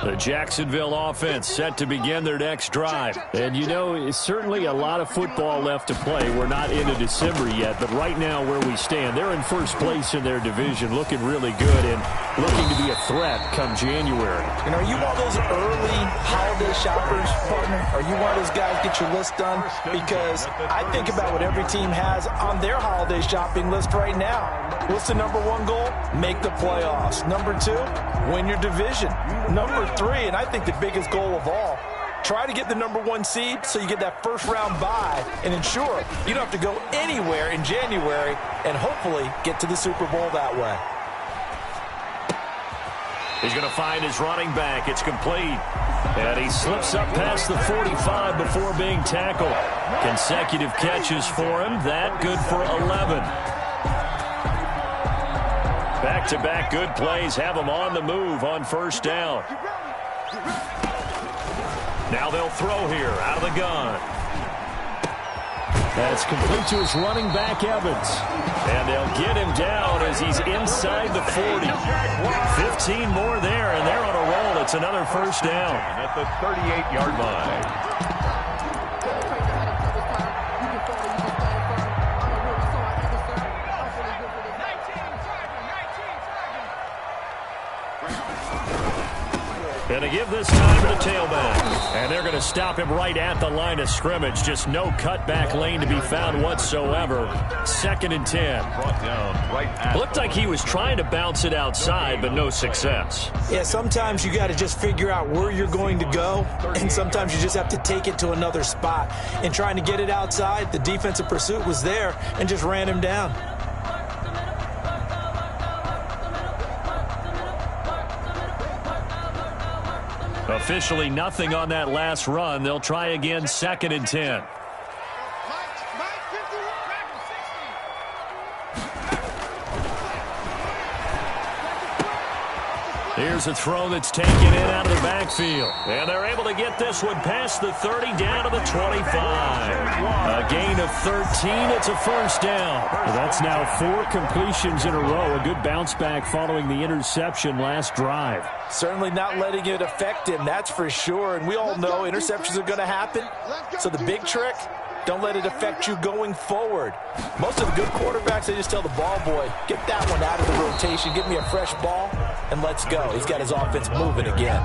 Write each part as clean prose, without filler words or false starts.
The Jacksonville offense set to begin their next drive. And, you know, it's certainly a lot of football left to play. We're not into December yet, but right now where we stand, they're in first place in their division, looking really good and looking to be a threat come January. And are you one of those early holiday shoppers, partner? Are you one of those guys get your list done? Because I think about what every team has on their holiday shopping list right now. What's the number one goal? Make the playoffs. Number two, win your division. Number three, and I think the biggest goal of all, try to get the number one seed so you get that first round bye and ensure you don't have to go anywhere in January and hopefully get to the Super Bowl that way. He's going to find his running back. It's complete. And he slips up past the 45 before being tackled. Consecutive catches for him. That good for 11. Back-to-back good plays have him on the move on first down. Now they'll throw here out of the gun. That's complete to his running back, Evans. And they'll get him down as he's inside the 40. 15 more there, and they're on a roll. It's another first down. At the 38-yard line. Going to give this time to the tailback. And they're going to stop him right at the line of scrimmage. Just no cutback lane to be found whatsoever. 2nd and 10. Brought down right at Looked like he was trying to bounce it outside, but no success. Yeah, sometimes you got to just figure out where you're going to go, and sometimes you just have to take it to another spot. And trying to get it outside, the defensive pursuit was there and just ran him down. Officially nothing on that last run. They'll try again, 2nd and 10. Here's a throw that's taken in out of the backfield. And they're able to get this one past the 30 down to the 25. A gain of 13. It's a first down. Well, that's now 4 completions in a row. A good bounce back following the interception last drive. Certainly not letting it affect him, that's for sure. And we all know interceptions are going to happen. So the big trick, don't let it affect you going forward. Most of the good quarterbacks, they just tell the ball boy, get that one out of the rotation, give me a fresh ball, and let's go. He's got his offense moving again.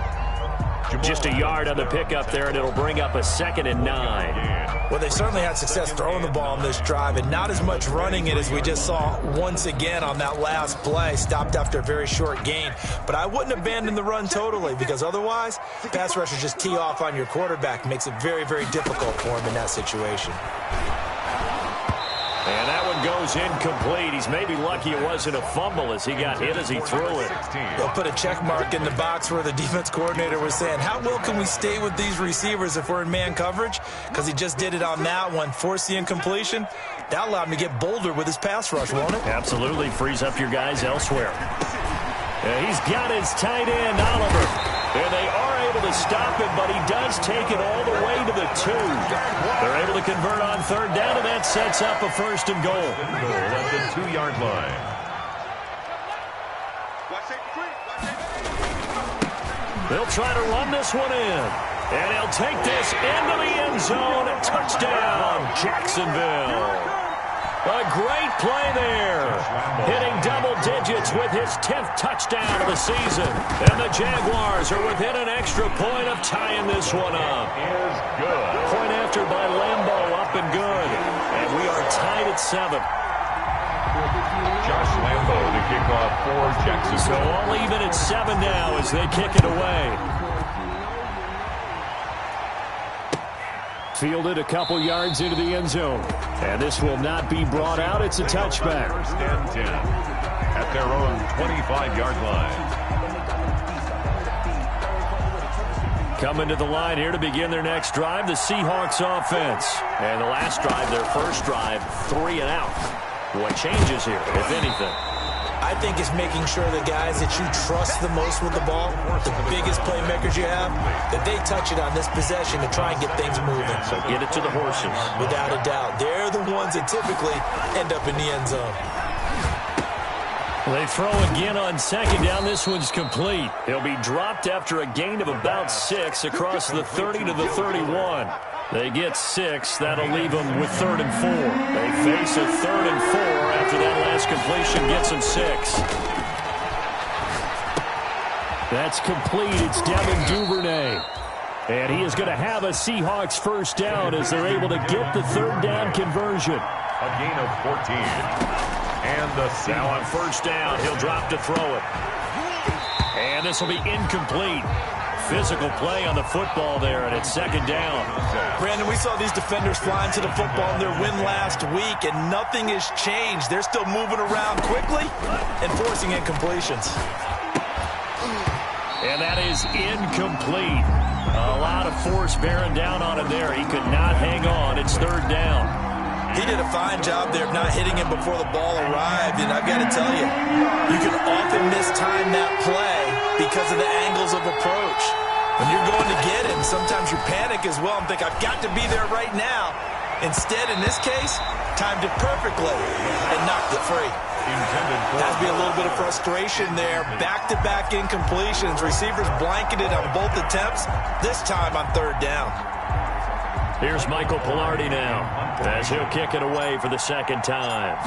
Just a yard on the pickup there, and it'll bring up a 2nd and 9. Well, they certainly had success throwing the ball on this drive, and not as much running it as we just saw once again on that last play. Stopped after a very short gain. But I wouldn't abandon the run totally, because otherwise, pass rushers just tee off on your quarterback. Makes it very, very difficult for him in that situation. And that one goes incomplete. He's maybe lucky it wasn't a fumble as he got hit as he threw it. They'll put a check mark in the box where the defense coordinator was saying, how well can we stay with these receivers if we're in man coverage? Because he just did it on that one, forced the incompletion. That allowed him to get bolder with his pass rush, won't it? Absolutely. Frees up your guys elsewhere. And he's got his tight end, Oliver. And they are able to stop him, but he does take it all the way to the 2. They're able to convert on 3rd down, and that sets up a 1st and goal. at the 2-yard line. They'll try to run this one in. And he'll take this into the end zone. Touchdown, Jacksonville. A great play there. Hitting double digits with his 10th touchdown of the season. And the Jaguars are within an extra point of tying this one up. Is good. Point after by Lambeau, up and good. And we are tied at 7. Josh Lambeau to kick off for Jacksonville. So all even at 7 now as they kick it away. Fielded a couple yards into the end zone. And this will not be brought out. It's a touchback. 1st and 10 at their own 25-yard line. Coming to the line here to begin their next drive, the Seahawks offense. And the last drive, their first drive, 3 and out. What changes here, if anything? I think it's making sure the guys that you trust the most with the ball, the biggest playmakers you have, that they touch it on this possession to try and get things moving. So get it to the horses. Without a doubt. They're the ones that typically end up in the end zone. They throw again on second down. This one's complete. He'll be dropped after a gain of about 6 across the 30 to the 31. They get 6. That'll leave them with 3rd and 4. They face a 3rd and 4 after that last completion gets them 6. That's complete. It's Devin Duvernay. And he is going to have a Seahawks first down as they're able to get the 3rd down conversion. A gain of 14. And the now on first down, he'll drop to throw it. And this will be incomplete. Physical play on the football there, and it's 2nd down. Brandon, we saw these defenders flying to the football in their win last week, and nothing has changed. They're still moving around quickly and forcing incompletions. And that is incomplete. A lot of force bearing down on him there. He could not hang on. It's 3rd down. He did a fine job there of not hitting him before the ball arrived, and I've got to tell you, you can often mistime that play because of the angles of approach. When you're going to get him, sometimes you panic as well and think, I've got to be there right now. Instead, in this case, timed it perfectly and knocked it free. Has to be a little bit of frustration there. Back-to-back incompletions. Receivers blanketed on both attempts, this time on 3rd down. Here's Michael Pilardi now as he'll kick it away for the 2nd time.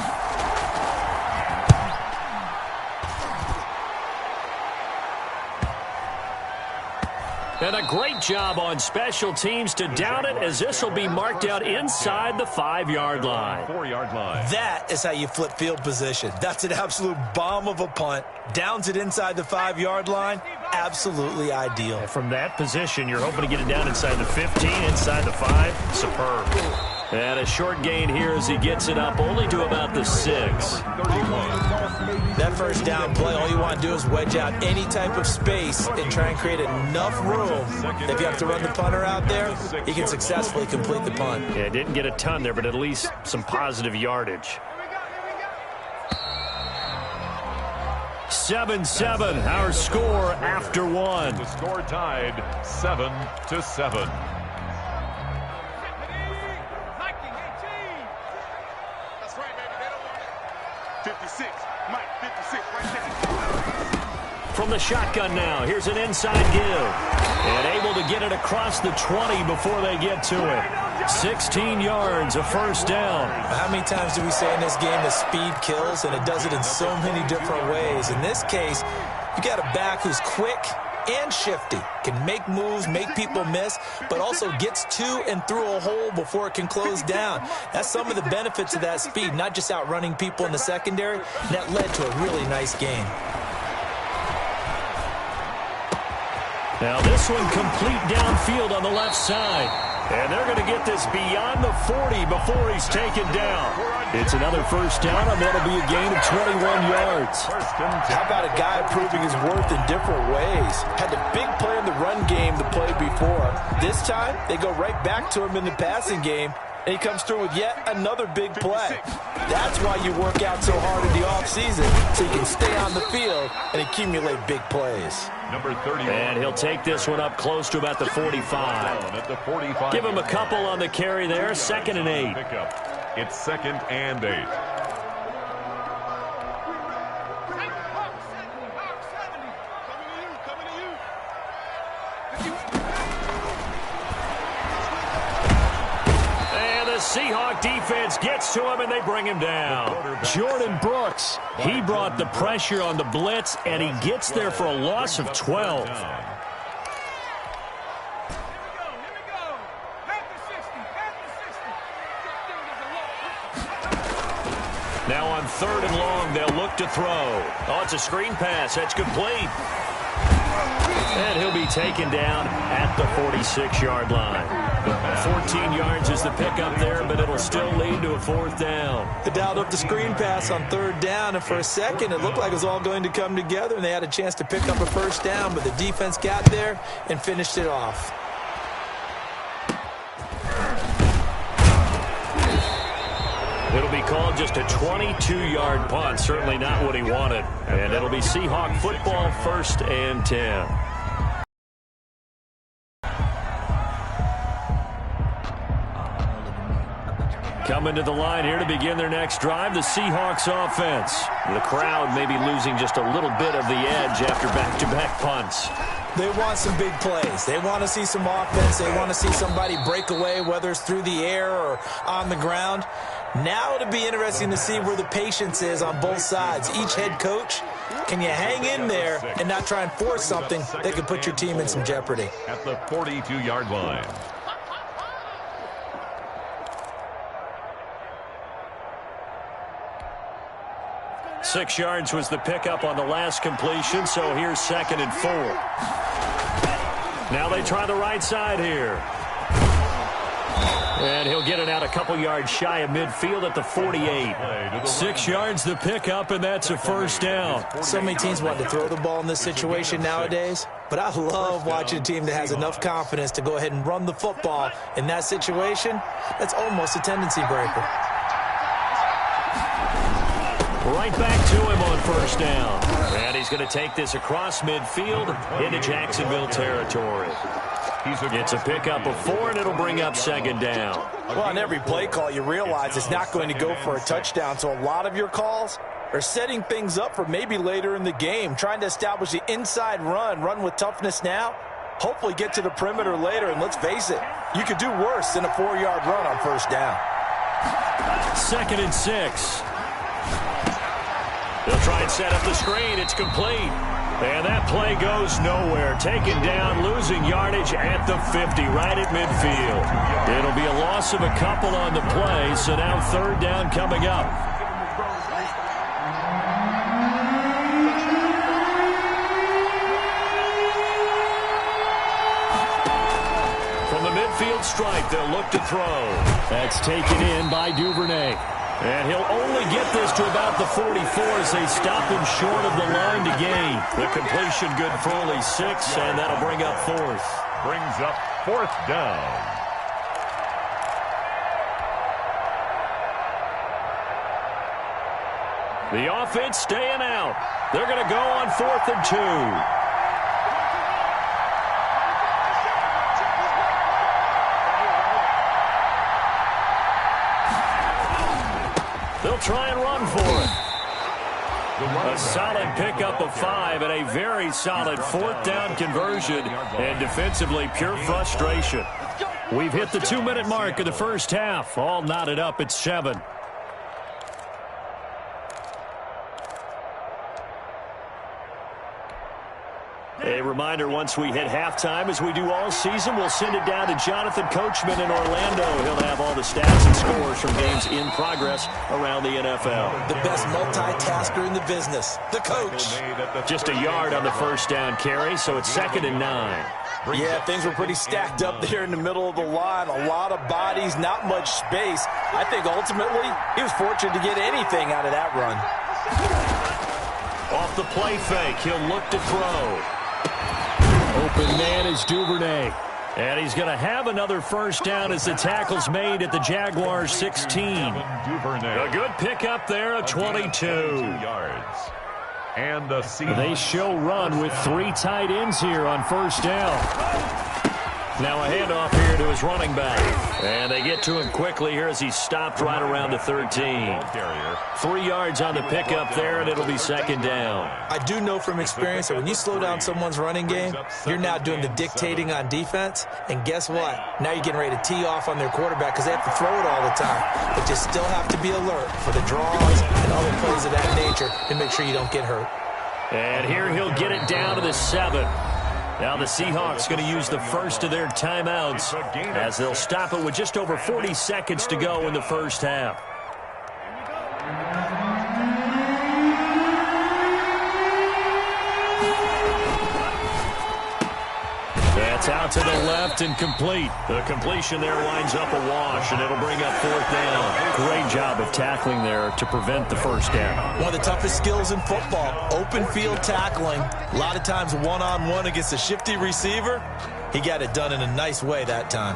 And a great job on special teams to down it, as this will be marked out inside the 5-yard line. 4-yard line. That is how you flip field position. That's an absolute bomb of a punt. Downs it inside the 5-yard line. Absolutely ideal. And from that position, you're hoping to get it down inside the 15, inside the 5. Superb. And a short gain here as he gets it up only to about the 6. That first down play, all you want to do is wedge out any type of space and try and create enough room that if you have to run the punter out there, he can successfully complete the punt. Yeah, didn't get a ton there, but at least some positive yardage. 7-7, our score after 1. The score tied 7-7. From the shotgun now, here's an inside give. And able to get it across the 20 before they get to it. 16 yards, a first down. How many times do we say in this game that speed kills, and it does it in so many different ways? In this case, you got a back who's quick and shifty, can make moves, make people miss, but also gets to and through a hole before it can close down. That's some of the benefits of that speed, not just outrunning people in the secondary. And that led to a really nice game. Now this one complete downfield on the left side. And they're going to get this beyond the 40 before he's taken down. It's another first down, and that'll be a gain of 21 yards. How about a guy proving his worth in different ways? Had the big play in the run game the play before. This time, they go right back to him in the passing game, and he comes through with yet another big play. That's why you work out so hard in the offseason, so you can stay on the field and accumulate big plays. Number 30. And he'll take this one up close to about the 45. At the 45. Give him a couple on the carry there. 2nd and 8. It's 2nd and 8. And the Seahawk defense gets to him, and they bring him down. Jordan Brooks, he brought the pressure on the blitz, and he gets there for a loss of 12. Now on 3rd and long, they'll look to throw. Oh, it's a screen pass. That's complete. And he'll be taken down at the 46-yard line. 14 yards is the pickup there, but it'll still lead to a 4th down. They dialed up the screen pass on 3rd down, and for a second, it looked like it was all going to come together, and they had a chance to pick up a first down, but the defense got there and finished it off. It'll be called just a 22-yard punt. Certainly not what he wanted. And it'll be Seahawk football, 1st and 10. Coming to the line here to begin their next drive, the Seahawks offense. The crowd may be losing just a little bit of the edge after back-to-back punts. They want some big plays. They want to see some offense. They want to see somebody break away, whether it's through the air or on the ground. Now it'll be interesting to see where the patience is on both sides. Each head coach, can you hang in there and not try and force something that could put your team in some jeopardy? At the 42-yard line. Six yards was the pickup on the last completion, so here's 2nd and 4. Now they try the right side here. And he'll get it out a couple yards shy of midfield at the 48. 6 yards the pickup, and that's a first down. So many teams want to throw the ball in this situation nowadays, but I love watching a team that has enough confidence to go ahead and run the football in that situation. That's almost a tendency breaker. Right back to him on first down. And he's going to take this across midfield into Jacksonville territory. It's a pickup of 4, and it'll bring up 2nd down. Well, on every play call, you realize it's not going to go for a touchdown, so a lot of your calls are setting things up for maybe later in the game, trying to establish the inside run with toughness now, hopefully get to the perimeter later, and let's face it, you could do worse than a 4-yard run on first down. 2nd and 6. They'll try and set up the screen. It's complete. And that play goes nowhere. Taken down, losing yardage at the 50, right at midfield. It'll be a loss of a couple on the play, so now 3rd down coming up. From the midfield stripe, they'll look to throw. That's taken in by Duvernay. And he'll only get this to about the 44 as they stop him short of the line to gain. The completion good for only 6, and that'll bring up 4th. Brings up 4th down. The offense staying out. They're going to go on 4th and 2. They'll try and run for it. A solid pickup of 5 and a very solid 4th down conversion. And defensively, pure frustration. We've hit the 2-minute mark of the first half. All knotted up at 7. A reminder, once we hit halftime, as we do all season, we'll send it down to Jonathan Coachman in Orlando. He'll have all the stats and scores from games in progress around the NFL. The best multitasker in the business, the coach. Just a yard on the first down carry, so it's 2nd and 9. Yeah, things were pretty stacked up there in the middle of the line. A lot of bodies, not much space. I think ultimately he was fortunate to get anything out of that run. Off the play fake, he'll look to throw. Open man is Duvernay. And he's going to have another first down as the tackle's made at the Jaguars 16. A good pickup there of 22 yards. And the they show run with 3 tight ends here on first down. Now a handoff here to his running back. And they get to him quickly here as he's stopped right around the 13. 3 yards on the pickup there, and it'll be 2nd down. I do know from experience that when you slow down someone's running game, you're now doing the dictating on defense. And guess what? Now you're getting ready to tee off on their quarterback because they have to throw it all the time. But you still have to be alert for the draws and other plays of that nature to make sure you don't get hurt. And here he'll get it down to the 7. Now the Seahawks going to use the first of their timeouts as they'll stop it with just over 40 seconds to go in the first half. That's out to the left and complete. The completion there winds up a wash, and it'll bring up 4th down. Great job of tackling there to prevent the first down. One of the toughest skills in football, open field tackling. A lot of times one-on-one against a shifty receiver. He got it done in a nice way that time.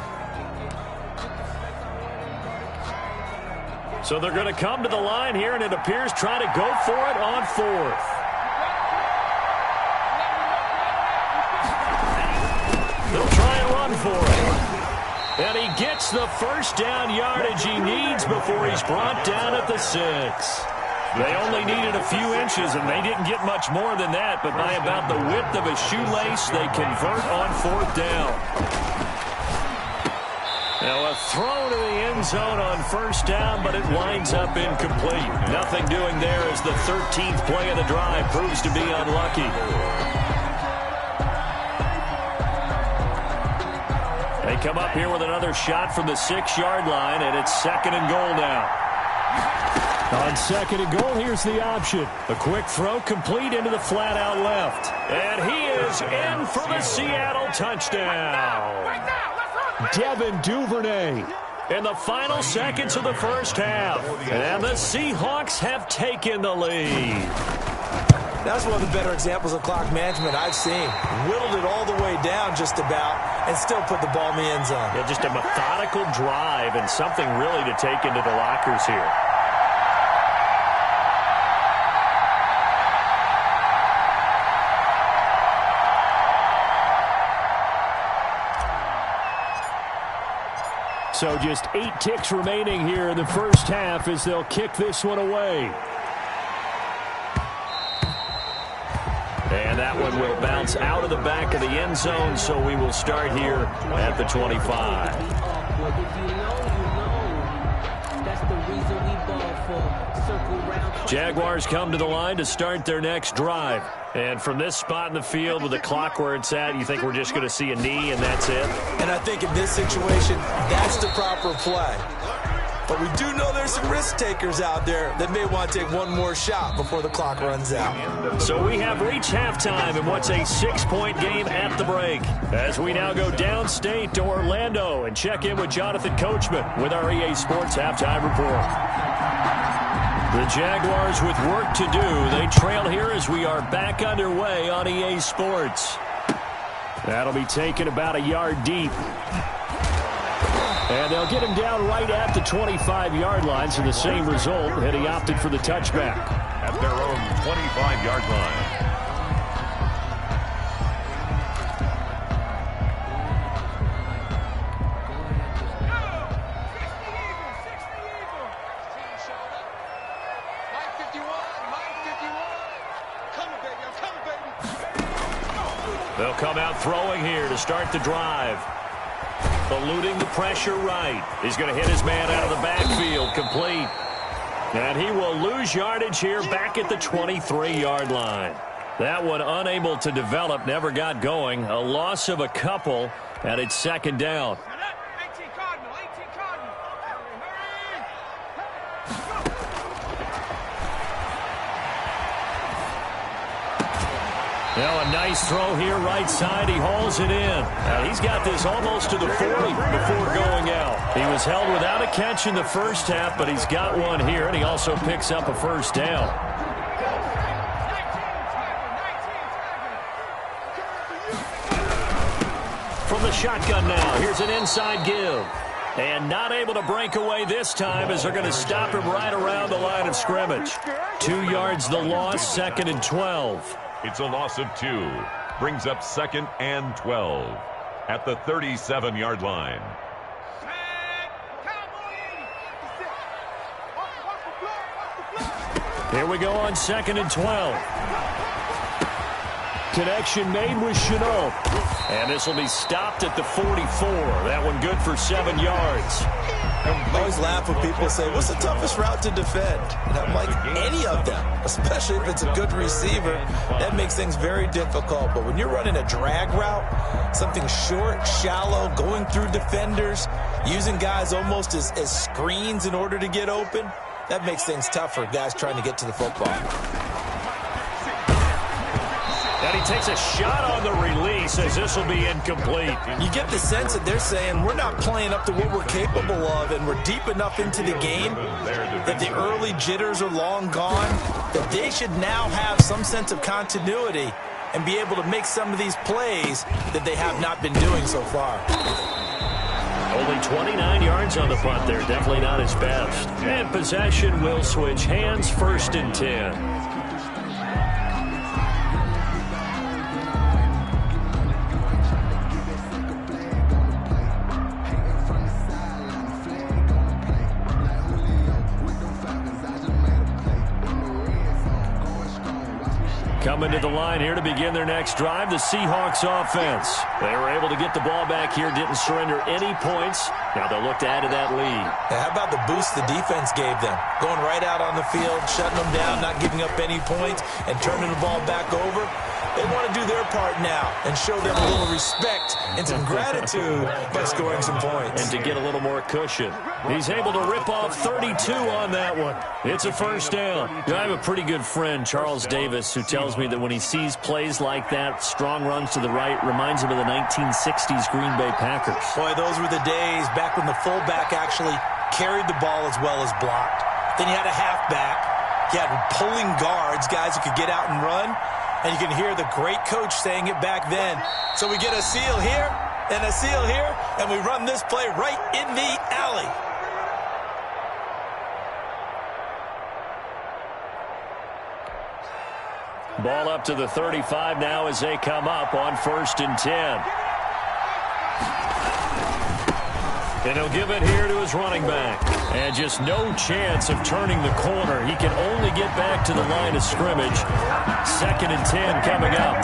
So they're going to come to the line here, and it appears try to go for it on 4th. They'll try and run for it. And he gets the first down yardage he needs before he's brought down at the 6. They only needed a few inches, and they didn't get much more than that, but by about the width of a shoelace, they convert on 4th down. Now a throw to the end zone on 1st down, but it winds up incomplete. Nothing doing there as the 13th play of the drive proves to be unlucky. They come up here with another shot from the 6-yard line, and it's 2nd and goal now. On 2nd and goal, here's the option. A quick throw complete into the flat out left. And he is in for the Seattle touchdown. Devin Duvernay in the final seconds of the first half. And the Seahawks have taken the lead. That's one of the better examples of clock management I've seen. Whittled it all the way down just about and still put the ball in the end zone. Yeah, just a methodical drive and something really to take into the lockers here. So just 8 ticks remaining here in the first half as they'll kick this one away. And that one will bounce out of the back of the end zone, so we will start here at the 25. Jaguars come to the line to start their next drive. And from this spot in the field with the clock where it's at, you think we're just going to see a knee and that's it? And I think in this situation, that's the proper play. But we do know there's some risk takers out there that may want to take one more shot before the clock runs out. So we have reached halftime in what's a 6-point game at the break. As we now go downstate to Orlando and check in with Jonathan Coachman with our EA Sports Halftime Report. The Jaguars with work to do. They trail here as we are back underway on EA Sports. That'll be taken about a yard deep. And they'll get him down right at the 25-yard line, so the same result, and he opted for the touchback. At their own 25-yard line. They'll come out throwing here to start the drive. Eluding the pressure right. He's going to hit his man out of the backfield. Complete. And he will lose yardage here back at the 23-yard line. That one unable to develop, never got going. A loss of a couple, and it's 2nd down. Now a nice throw here right side. He hauls it in. Now he's got this almost to the 40 before going out. He was held without a catch in the first half, but he's got one here, and he also picks up a first down. From the shotgun now, here's an inside give. And not able to break away this time as they're going to stop him right around the line of scrimmage. 2 yards the loss, 2nd and 12. It's a loss of 2. Brings up 2nd and 12 at the 37-yard line. Here we go on 2nd and 12. Connection made with Chenault. And this will be stopped at the 44. That one good for 7 yards. I always laugh when people say, what's the toughest route to defend? And I'm like, any of them, especially if it's a good receiver. That makes things very difficult. But when you're running a drag route, something short, shallow, going through defenders, using guys almost as screens in order to get open, that makes things tough for guys trying to get to the football. And he takes a shot on the release as this will be incomplete. You get the sense that they're saying we're not playing up to what we're capable of, and we're deep enough into the game that the early jitters are long gone, that they should now have some sense of continuity and be able to make some of these plays that they have not been doing so far. Only 29 yards on the punt there. Definitely not his best. And possession will switch hands, 1st and 10. coming to the line here to begin their next drive, the Seahawks offense. They were able to get the ball back here, didn't surrender any points. Now they'll look to add to that lead. Now, how about the boost the defense gave them? Going right out on the field, shutting them down, not giving up any points, and turning the ball back over. They want to do their part now and show them a little respect and some gratitude by scoring some points. And to get a little more cushion. He's able to rip off 32 on that one. It's a first down. You know, I have a pretty good friend, Charles Davis, who tells me that when he sees plays like that, strong runs to the right, reminds him of the 1960s Green Bay Packers. Boy, those were the days back when the fullback actually carried the ball as well as blocked. Then you had a halfback. You had pulling guards, guys who could get out and run. And you can hear the great coach saying it back then. So we get a seal here and a seal here, and we run this play right in the alley. Ball up to the 35 now as they come up on 1st and 10. And he'll give it here to his running back. And just no chance of turning the corner. He can only get back to the line of scrimmage. 2nd and 10 coming up.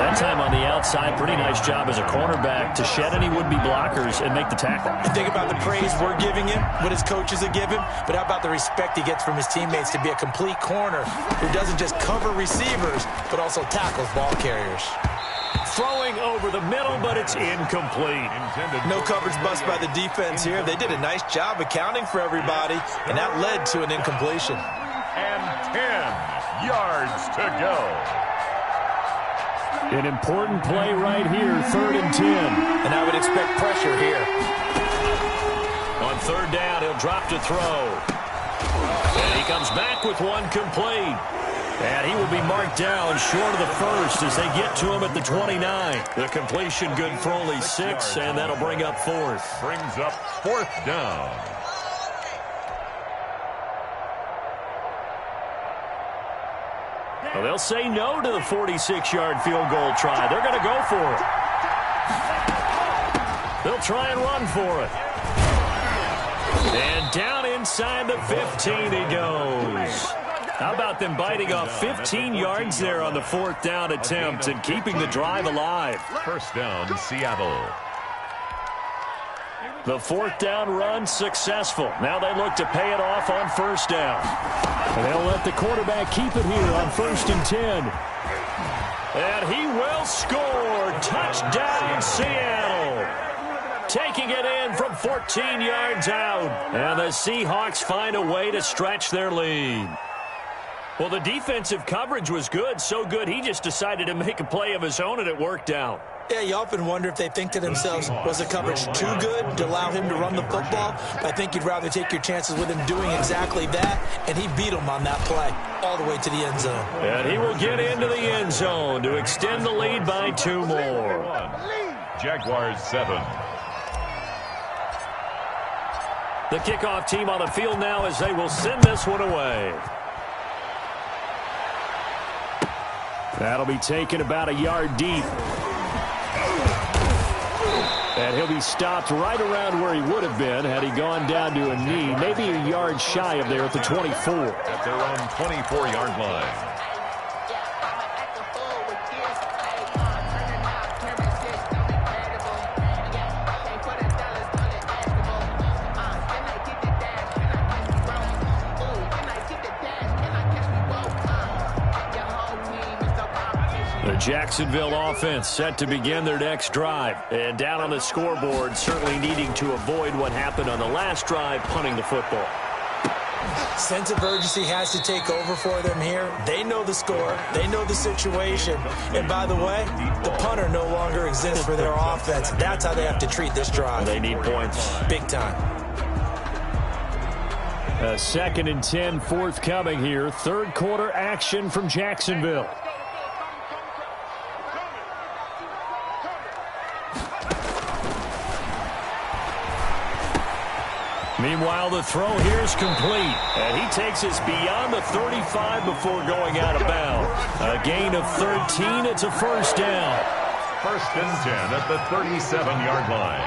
That time on the outside, pretty nice job as a cornerback to shed any would-be blockers and make the tackle. You think about the praise we're giving him, what his coaches have given him, but how about the respect he gets from his teammates to be a complete corner who doesn't just cover receivers, but also tackles ball carriers. Throwing over the middle, but it's incomplete. No coverage bust by the defense here. They did a nice job accounting for everybody, and that led to an incompletion. And 10 yards to go. An important play right here, 3rd and 10. And I would expect pressure here. On 3rd down, he'll drop to throw. And he comes back with one complete. And he will be marked down short of the first as they get to him at the 29. The completion good for only 6, and that'll bring up 4th. Brings up 4th down. Well, they'll say no to the 46-yard field goal try. They're going to go for it. They'll try and run for it. And down inside the 15 he goes. How about them biting off 15 yards there on the 4th down attempt and keeping the drive alive? 1st down, Seattle. The 4th down run successful. Now they look to pay it off on 1st down. And they'll let the quarterback keep it here on 1st and 10. And he will score. Touchdown, Seattle. Taking it in from 14 yards out. And the Seahawks find a way to stretch their lead. Well, the defensive coverage was good, so good he just decided to make a play of his own, and it worked out. Yeah, you often wonder if they think to themselves, was the coverage too good to allow him to run the football? I think you'd rather take your chances with him doing exactly that, and he beat him on that play all the way to the end zone. And he will get into the end zone to extend the lead by 2 more. Jaguars 7. The kickoff team on the field now as they will send this one away. That'll be taken about a yard deep. And he'll be stopped right around where he would have been had he gone down to a knee, maybe a yard shy of there at the 24. At their own 24-yard line. The Jacksonville offense set to begin their next drive. And down on the scoreboard, certainly needing to avoid what happened on the last drive, punting the football. Sense of urgency has to take over for them here. They know the score. They know the situation. And by the way, the punter no longer exists for their offense. That's how they have to treat this drive. They need points. Big time. 2nd and 10 forthcoming here. 3rd quarter action from Jacksonville. Meanwhile, the throw here is complete. And he takes us beyond the 35 before going out of bounds. A gain of 13. It's a 1st down. 1st and 10 at the 37-yard line.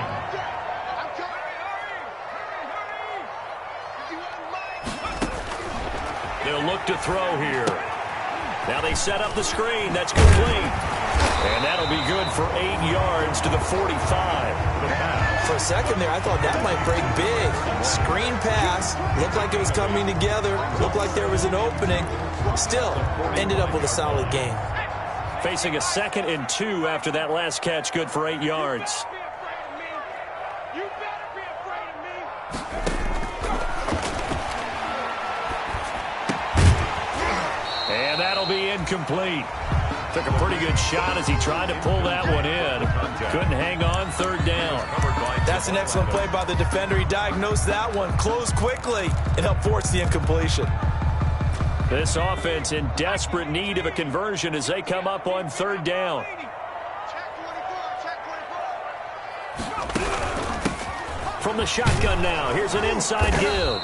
They'll look to throw here. Now they set up the screen. That's complete. And that'll be good for 8 yards to the 45. For a second there, I thought that might break big. Screen pass. Looked like it was coming together. Looked like there was an opening. Still, ended up with a solid game. Facing a 2nd and 2 after that last catch, good for 8 yards. And that'll be incomplete. Took a pretty good shot as he tried to pull that one in. Couldn't hang on, 3rd down. That's an excellent play by the defender. He diagnosed that one, closed quickly, and helped force the incompletion. This offense in desperate need of a conversion as they come up on 3rd down. From the shotgun now, here's an inside give.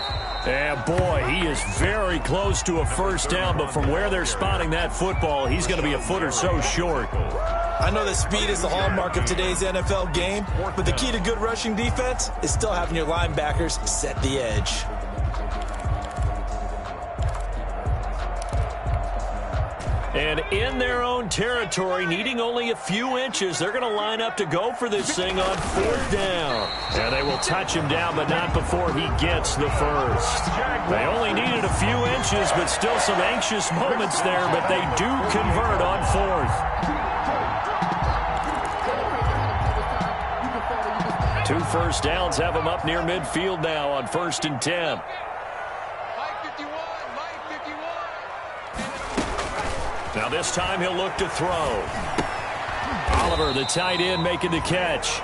And boy, he is very close to a 1st down, but from where they're spotting that football, he's going to be a foot or so short. I know that speed is the hallmark of today's NFL game, but the key to good rushing defense is still having your linebackers set the edge. And in their own territory, needing only a few inches, they're going to line up to go for this thing on 4th down. And they will touch him down, but not before he gets the 1st. They only needed a few inches, but still some anxious moments there, but they do convert on 4th. 2 1st downs have them up near midfield now on 1st and 10. Now this time he'll look to throw. Oliver, the tight end, making the catch.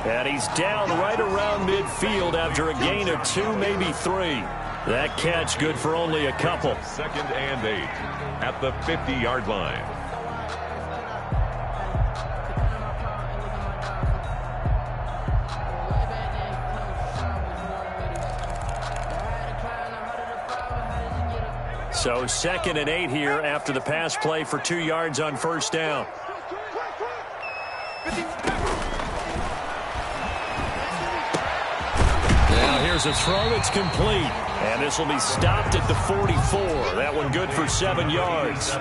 And he's down right around midfield after a gain of 2, maybe 3. That catch good for only a couple. 2nd and 8 at the 50-yard line. So 2nd and 8 here after the pass play for 2 yards on 1st down. Now here's a throw that's complete. And this will be stopped at the 44. That one good for 7 yards.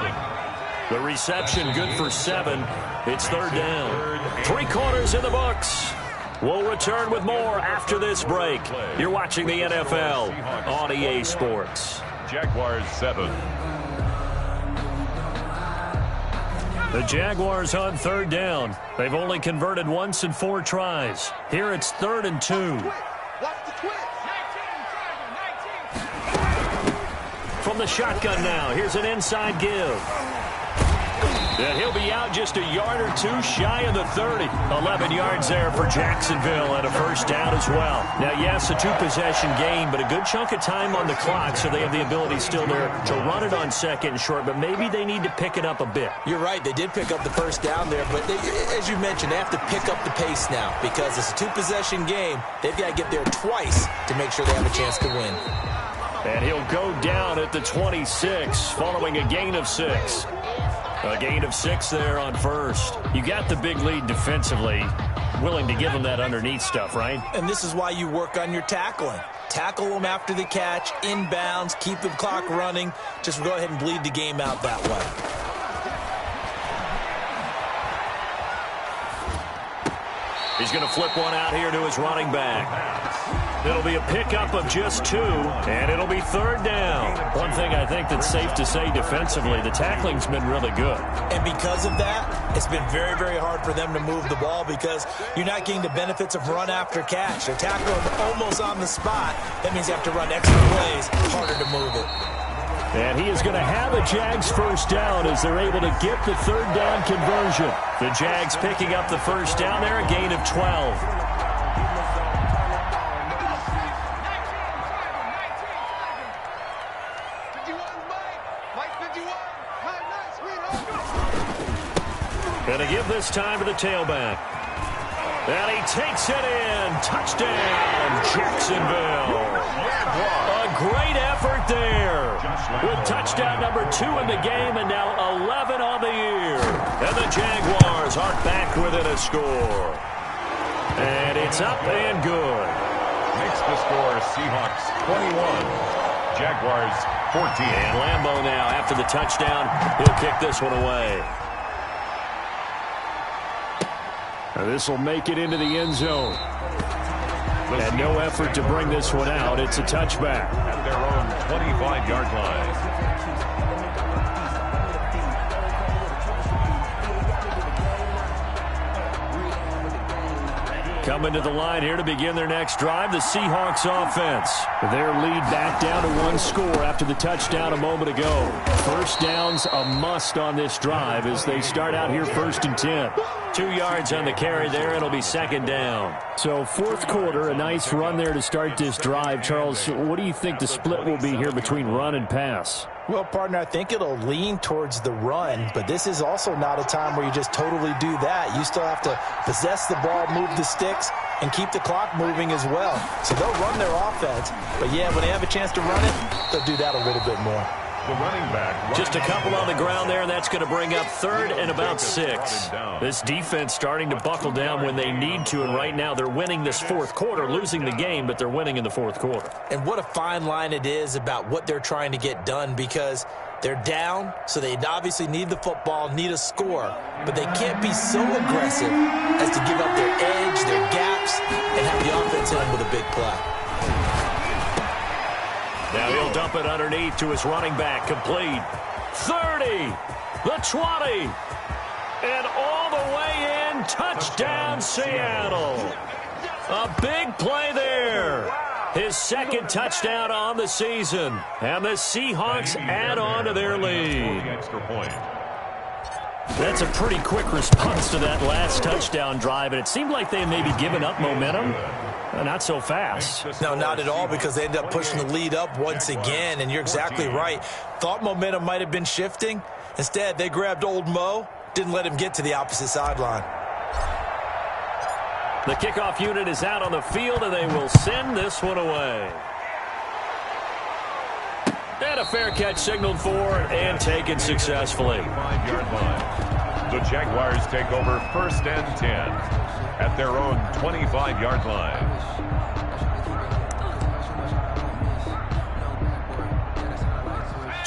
The reception good for 7. It's 3rd down. 3 quarters in the books. We'll return with more after this break. You're watching the NFL on EA Sports. Jaguars 7. The Jaguars on 3rd down. They've only converted once in 4 tries. Here it's 3rd and 2. From the shotgun now, here's an inside give. And he'll be out just a yard or 2 shy of the 30. 11 yards there for Jacksonville and a 1st down as well. Now, yes, a 2-possession game, but a good chunk of time on the clock, so they have the ability still there to run it on 2nd and short, but maybe they need to pick it up a bit. You're right. They did pick up the 1st down there, but as you mentioned, they have to pick up the pace now because it's a 2-possession game. They've got to get there twice to make sure they have a chance to win. And he'll go down at the 26 following a gain of 6. A gain of 6 there on 1st. You got the big lead defensively. Willing to give them that underneath stuff, right? And this is why you work on your tackling. Tackle them after the catch, inbounds, keep the clock running. Just go ahead and bleed the game out that way. He's going to flip one out here to his running back. It'll be a pickup of just 2, and it'll be 3rd down. One thing I think that's safe to say defensively, the tackling's been really good. And because of that, it's been very, very hard for them to move the ball because you're not getting the benefits of run after catch. They're tackling almost on the spot. That means you have to run extra plays, harder to move it. And he is going to have a Jags 1st down as they're able to get the 3rd down conversion. The Jags picking up the 1st down there, a gain of 12. Going to give this time to the tailback. And he takes it in. Touchdown, Jacksonville. A great effort there. With touchdown number 2 in the game and now 11 on the year. And the Jaguars are back within a score. And it's up and good. Makes the score Seahawks 21 Jaguars 14. And Lambeau now, after the touchdown, he'll kick this one away. This will make it into the end zone. And no effort to bring this one out. It's a touchback. At their own 25-yard line. Coming to the line here to begin their next drive, the Seahawks offense. Their lead back down to 1 score after the touchdown a moment ago. First down's a must on this drive as they start out here 1st and 10. 2 yards on the carry there. It'll be 2nd down. So 4th quarter, a nice run there to start this drive. Charles, what do you think the split will be here between run and pass? Well, partner, I think it'll lean towards the run, but this is also not a time where you just totally do that. You still have to possess the ball, move the sticks, and keep the clock moving as well. So they'll run their offense, but yeah, when they have a chance to run it, they'll do that a little bit more. The running back. Just a couple on the ground there, and that's going to bring up 3rd and about 6. This defense starting to buckle down when they need to, and right now they're winning this 4th quarter, losing the game, but they're winning in the 4th quarter. And what a fine line it is about what they're trying to get done, because they're down, so they obviously need the football, need a score, but they can't be so aggressive as to give up their edge, their gaps, and have the offense hit them with a big play. Now he'll dump it underneath to his running back. Complete. 30. The 20. And all the way in. Touchdown, Seattle. A big play there. His 2nd touchdown on the season. And the Seahawks add on to their lead. Extra point. That's a pretty quick response to that last touchdown drive. And it seemed like they may be giving up momentum. Not so fast. No, not at all, because they end up pushing the lead up once again, and you're exactly right. Thought momentum might have been shifting. Instead, they grabbed old Mo, didn't let him get to the opposite sideline. The kickoff unit is out on the field, and they will send this one away. And a fair catch signaled for and taken successfully. 5-yard line. The Jaguars take over 1st and 10. At their own 25-yard line.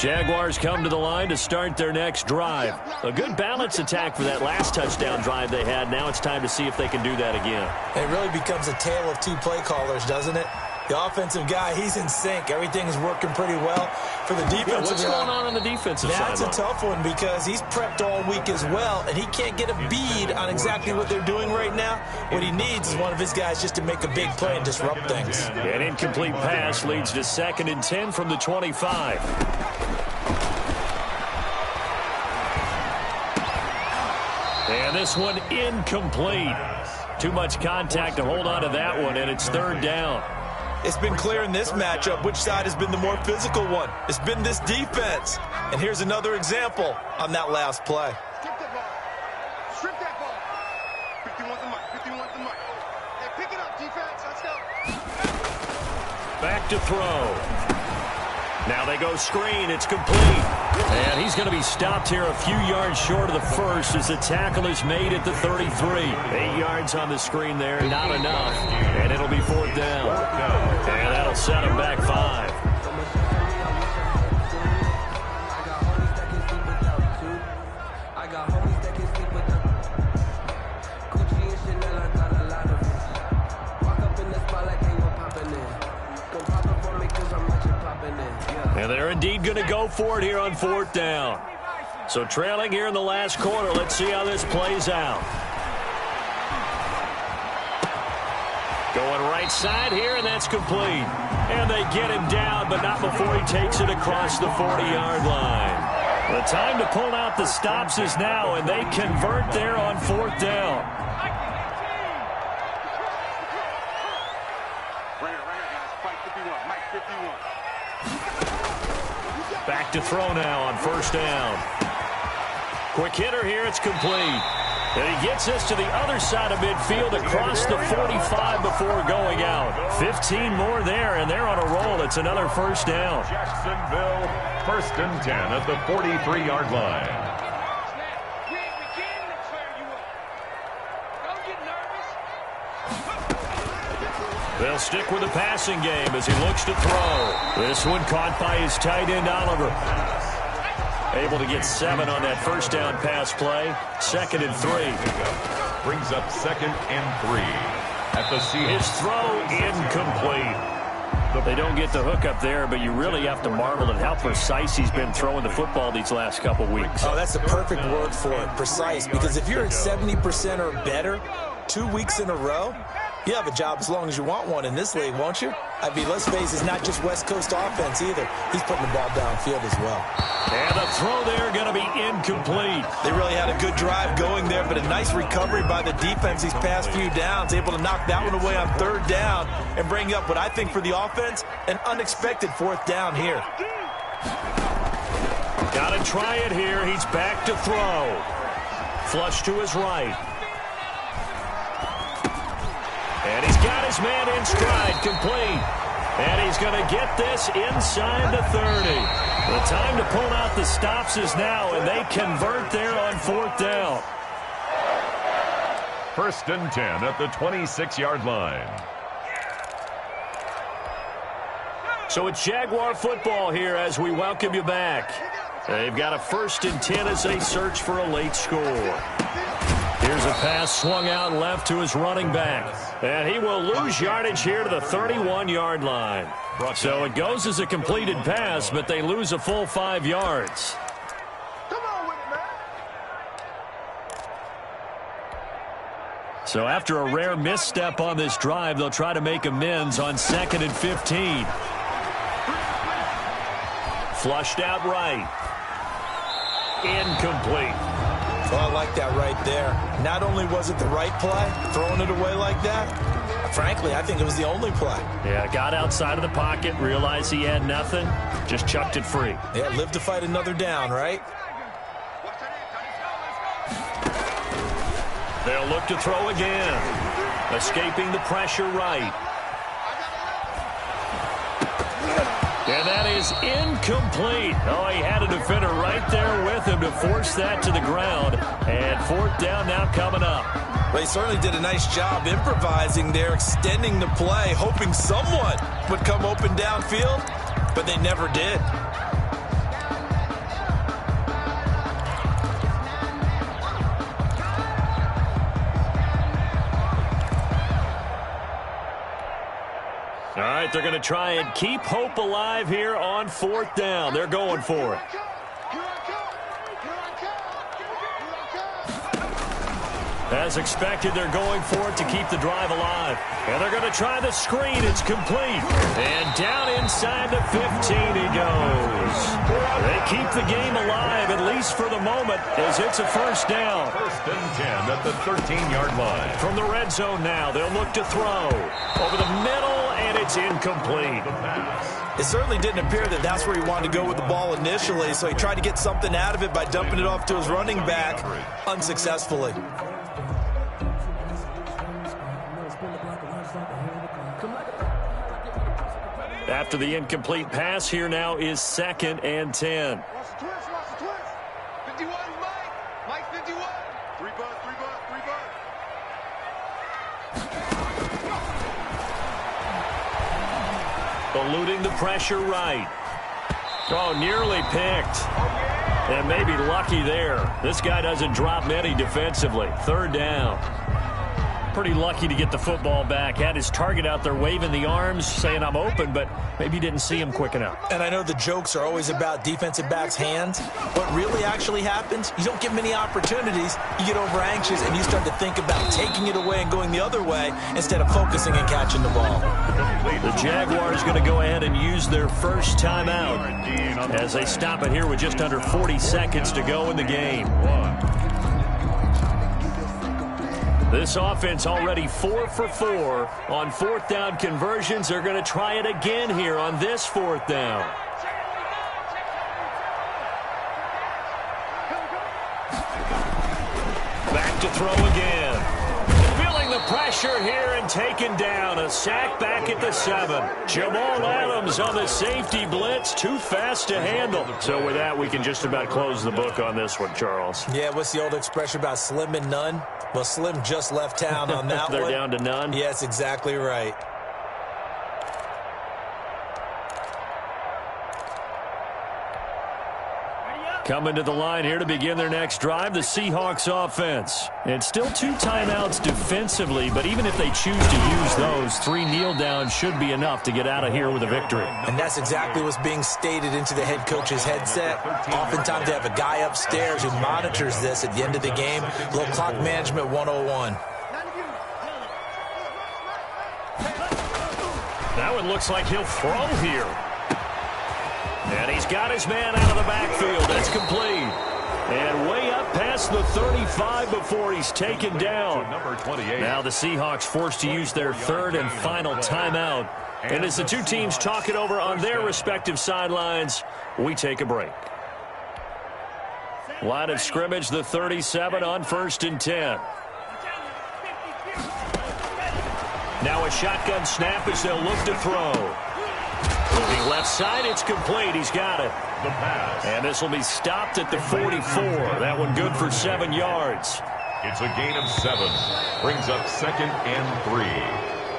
Jaguars come to the line to start their next drive. A good balanced attack for that last touchdown drive they had. Now it's time to see if they can do that again. It really becomes a tale of 2 play callers, doesn't it? The offensive guy, he's in sync. Everything's working pretty well. For the defensive guy, what's going on the defensive side? That's a tough one because he's prepped all week as well, and he can't get a bead on exactly what they're doing right now. What he needs is one of his guys just to make a big play and disrupt things. An incomplete pass leads to 2nd and 10 from the 25. And this one incomplete. Too much contact to hold on to that one, and it's 3rd down. It's been clear in this matchup which side has been the more physical one. It's been this defense. And here's another example on that last play. Strip that ball. Strip that ball. 51's the mic. 51's the mic. Hey, pick it up, defense. Let's go. Back to throw. Now they go screen. It's complete. And he's going to be stopped here a few yards short of the first as the tackle is made at the 33. 8 yards on the screen there. Not enough. And it'll be 4th down. And that'll set him back 5. And they're indeed going to go for it here on 4th down. So trailing here in the last quarter. Let's see how this plays out. Going right side here, and that's complete. And they get him down, but not before he takes it across the 40-yard line. The time to pull out the stops is now, and they convert there on 4th down. Back to throw now on 1st down. Quick hitter here, it's complete. And he gets this to the other side of midfield across the 45 before going out. 15 more there, and they're on a roll. It's another 1st down. Jacksonville, 1st and 10 at the 43-yard line. They'll stick with the passing game as he looks to throw. This one caught by his tight end, Oliver. Able to get 7 on that first down pass play. 2nd and 3. Brings up 2nd and 3 at the C. His throw incomplete. They don't get the hook up there, but you really have to marvel at how precise he's been throwing the football these last couple weeks. Oh, that's the perfect word for it, precise, because if you're at 70% or better 2 weeks in a row, you have a job as long as you want one in this league, won't you? I mean, let's face it, it's not just West Coast offense either. He's putting the ball downfield as well. And the throw there going to be incomplete. They really had a good drive going there, but a nice recovery by the defense these past few downs, able to knock that one away on 3rd down and bring up what I think for the offense, an unexpected 4th down here. Got to try it here. He's back to throw. Flush to his right. And he's got his man in stride, complete. And he's going to get this inside the 30. The time to pull out the stops is now, and they convert there on 4th down. 1st and 10 at the 26-yard line. So it's Jaguar football here as we welcome you back. They've got a 1st and 10 as they search for a late score. Here's a pass swung out left to his running back. And he will lose yardage here to the 31-yard line. So it goes as a completed pass, but they lose a full 5 yards. So after a rare misstep on this drive, they'll try to make amends on 2nd and 15. Flushed out right. Incomplete. Well, I like that right there. Not only was it the right play, throwing it away like that, frankly, I think it was the only play. Yeah, got outside of the pocket, realized he had nothing, just chucked it free. Yeah, live to fight another down, right? They'll look to throw again. Escaping the pressure right. And that is incomplete. Oh, he had a defender right there with him to force that to the ground. And 4th down now coming up. Well, he certainly did a nice job improvising there, extending the play, hoping someone would come open downfield, but they never did. All right, they're going to try and keep hope alive here on 4th down. They're going for it. As expected, they're going for it to keep the drive alive. And they're going to try the screen. It's complete. And down inside the 15 he goes. They keep the game alive, at least for the moment, as it's a 1st down. 1st and 10 at the 13-yard line. From the red zone now, they'll look to throw. Over the middle, and it's incomplete. It certainly didn't appear that that's where he wanted to go with the ball initially, so he tried to get something out of it by dumping it off to his running back unsuccessfully. After the incomplete pass, here now is 2nd and 10. Watch the twist. 51, Mike 51. 3 buzz. Eluding the pressure right. Oh, nearly picked. And maybe lucky there. This guy doesn't drop many defensively. 3rd down. Pretty lucky to get the football back. Had his target out there waving the arms, saying I'm open, but maybe didn't see him quick enough. And I know the jokes are always about defensive backs' hands. What really actually happens, you don't get many opportunities. You get over anxious and you start to think about taking it away and going the other way instead of focusing and catching the ball. The Jaguars going to go ahead and use their first timeout as they stop it here with just under 40 seconds to go in the game. This offense already 4 for 4 on 4th down conversions. They're going to try it again here on this 4th down. Back to throw again. Feeling the pressure here and taken down. A sack back at the 7. Jamal Adams on the safety blitz. Too fast to handle. So with that, we can just about close the book on this one, Charles. Yeah, what's the old expression about slim and none? Well, Slim just left town on that They're one. down to none? Yes, exactly right. Coming to the line here to begin their next drive, the Seahawks offense. It's still 2 timeouts defensively, but even if they choose to use those, 3 kneel downs should be enough to get out of here with a victory. And that's exactly what's being stated into the head coach's headset. Oftentimes they have a guy upstairs who monitors this at the end of the game. Little clock management 101. That one looks like he'll throw here. And he's got his man out of the backfield. That's complete. And way up past the 35 before he's taken down. Number 28. Now the Seahawks forced to use their 3rd and final timeout. And as the two teams talk it over on their respective sidelines, we take a break. Line of scrimmage, the 37 on 1st and 10. Now a shotgun snap as they'll look to throw. Moving left side, it's complete. He's got it. The pass. And this will be stopped at the 44. That one good for 7 yards. It's a gain of 7. Brings up 2nd and 3.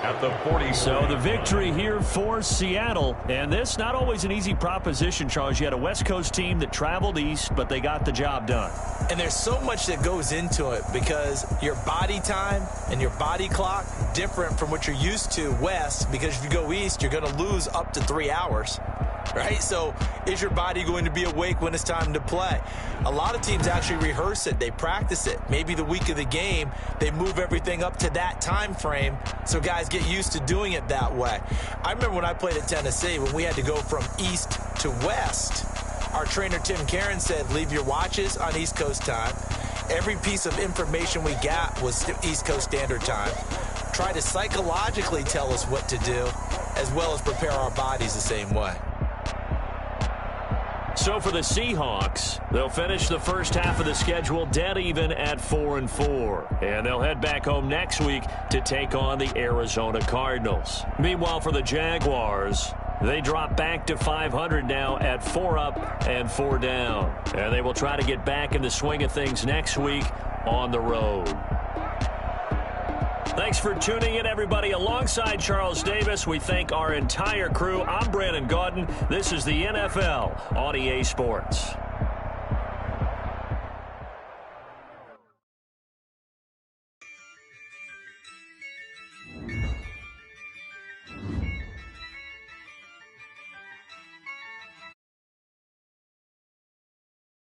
At the 40. So the victory here for Seattle. And this not always an easy proposition, Charles. You had a West Coast team that traveled east, but they got the job done. And there's so much that goes into it because your body time and your body clock different from what you're used to west, because if you go east, you're going to lose up to 3 hours. Right? So is your body going to be awake when it's time to play? A lot of teams actually rehearse it. They practice it. Maybe the week of the game, they move everything up to that time frame so guys get used to doing it that way. I remember when I played at Tennessee, when we had to go from east to west, our trainer Tim Karen said, leave your watches on East Coast time. Every piece of information we got was East Coast Standard Time. Try to psychologically tell us what to do, as well as prepare our bodies the same way. So for the Seahawks, they'll finish the first half of the schedule dead even at 4-4. And they'll head back home next week to take on the Arizona Cardinals. Meanwhile, for the Jaguars, they drop back to 500 now at 4 up and 4 down. And they will try to get back in the swing of things next week on the road. Thanks for tuning in, everybody. Alongside Charles Davis, we thank our entire crew. I'm Brandon Gaudin. This is the NFL on EA Sports.